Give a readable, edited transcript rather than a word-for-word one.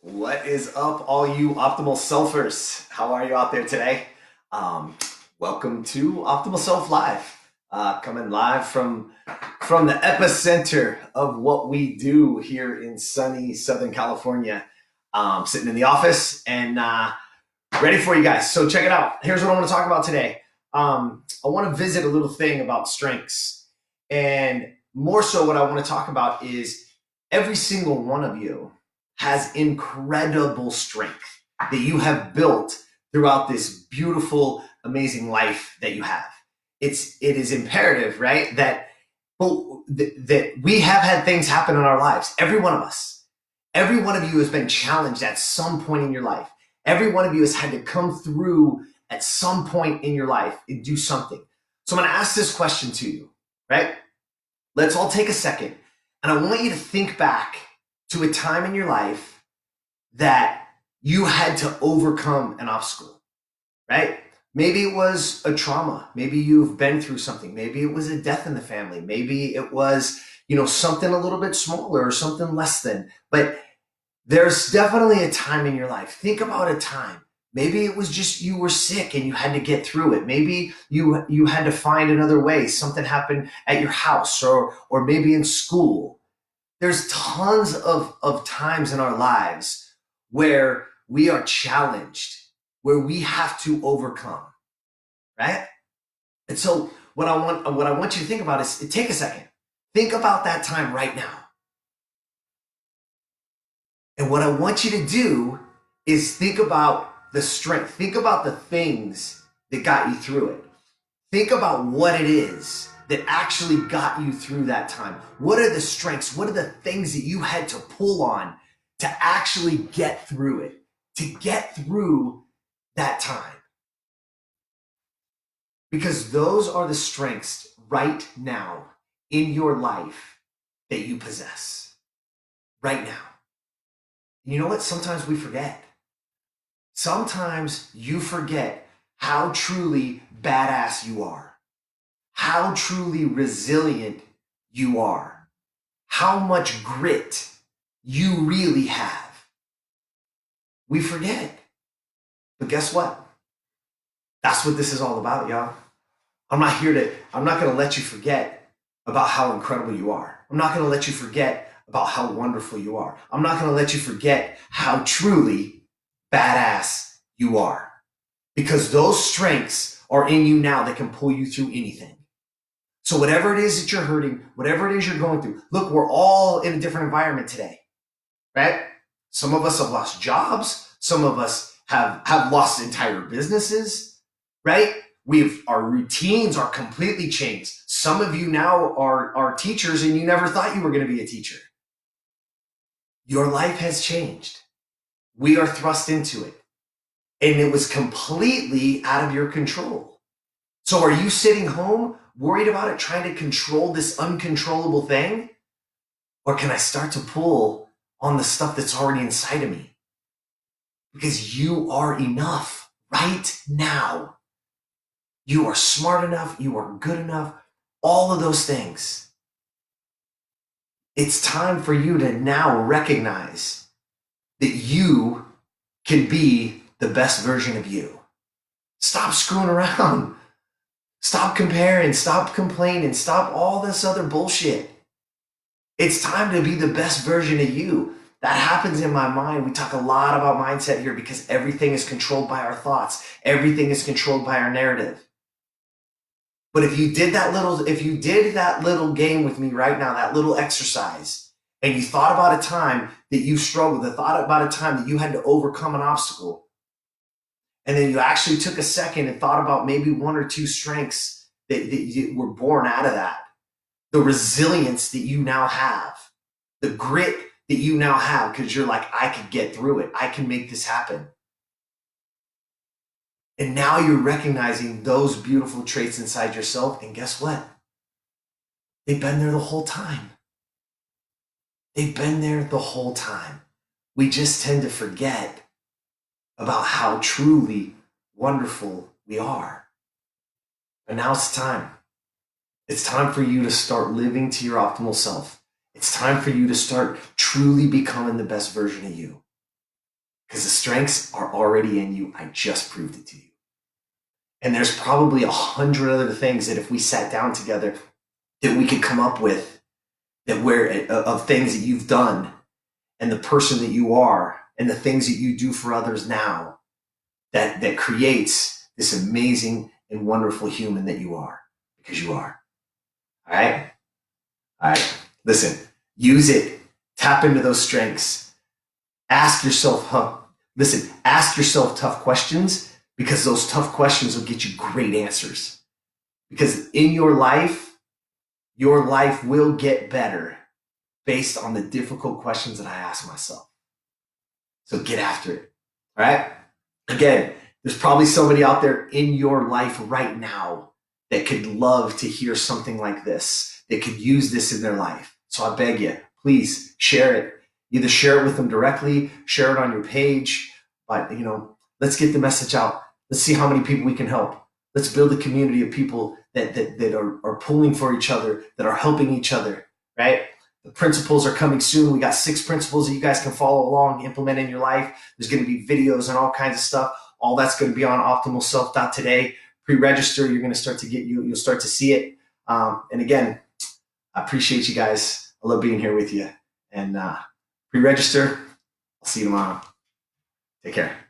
What is up, all you optimal selfers? How are you out there today? Um, Welcome to Optimal Self Live, coming live from the epicenter of what we do here in sunny Southern California. Sitting in the office and ready for you guys. So check it out. Here's what I want to talk about today. I want to visit a little thing about strengths, and more so, what I want to talk about is every single one of you has incredible strength that you have built throughout this beautiful, amazing life that you have. It is imperative, right, that that we have had things happen in our lives. Every one of us, every one of you has been challenged at some point in your life. Every one of you has had to come through at some point in your life and do something. So I'm going to ask this question to you, right? Let's all take a second, and I want you to think back to a time in your life that you had to overcome an obstacle, right? Maybe it was a trauma. Maybe you've been through something. Maybe it was a death in the family. Maybe it was, something a little bit smaller or something less than. But there's definitely a time in your life. Think about a time. Maybe it was just you were sick and you had to get through it. Maybe you had to find another way. Something happened at your house or maybe in school. There's tons of times in our lives where we are challenged, where we have to overcome, right? And so what I want you to think about is take a second. Think about that time right now. And what I want you to do is think about the strength. Think about the things that got you through it. Think about what it is that actually got you through that time. What are the strengths? What are the things that you had to pull on to actually get through it, to get through that time? Because those are the strengths right now in your life that you possess right now. You know what? Sometimes we forget. Sometimes you forget how truly badass you are, how truly resilient you are, how much grit you really have. We forget. But guess what? That's what this is all about, y'all. I'm not going to let you forget about how incredible you are. I'm not going to let you forget about how wonderful you are. I'm not going to let you forget how truly badass you are. Because those strengths are in you now that can pull you through anything. So whatever it is that you're hurting, whatever it is you're going through, look, we're all in a different environment today, right? Some of us have lost jobs. Some of us have lost entire businesses, right? Our routines are completely changed. Some of you now are teachers and you never thought you were going to be a teacher. Your life has changed. We are thrust into it. And it was completely out of your control. So are you sitting home worried about it, trying to control this uncontrollable thing? Or can I start to pull on the stuff that's already inside of me? Because you are enough right now. You are smart enough. You are good enough. All of those things. It's time for you to now recognize that you can be the best version of you. Stop screwing around. Stop comparing. Stop complaining. Stop all this other bullshit. It's time to be the best version of you. That happens in my mind. We talk a lot about mindset here because everything is controlled by our thoughts. Everything is controlled by our narrative. But if you did that little game with me right now, that little exercise, and you thought about a time that you struggled, thought about a time that you had to overcome an obstacle, and then you actually took a second and thought about maybe one or two strengths that were born out of that, the resilience that you now have, the grit that you now have, because you're like, I could get through it. I can make this happen. And now you're recognizing those beautiful traits inside yourself. And guess what? They've been there the whole time. They've been there the whole time. We just tend to forget about how truly wonderful we are. And now it's time. It's time for you to start living to your optimal self. It's time for you to start truly becoming the best version of you. because the strengths are already in you. I just proved it to you. And there's probably 100 other things that if we sat down together that we could come up with that where of things that you've done and the person that you are and the things that you do for others now that creates this amazing and wonderful human that you are, because you are. All right? All right. Listen, use it. Tap into those strengths. Ask yourself, ask yourself tough questions, because those tough questions will get you great answers. Because in your life will get better based on the difficult questions that I ask myself. So get after it. All right? Again, there's probably somebody out there in your life right now that could love to hear something like this, that could use this in their life. So I beg you, please share it. Either share it with them directly, share it on your page, but let's get the message out. Let's see how many people we can help. Let's build a community of people that are pulling for each other, that are helping each other, right? The principles are coming soon. We got 6 principles that you guys can follow along, implement in your life. There's going to be videos and all kinds of stuff. All that's going to be on optimalself.today. Pre-register. You're going to start to you'll start to see it. And again, I appreciate you guys. I love being here with you. And pre-register. I'll see you tomorrow. Take care.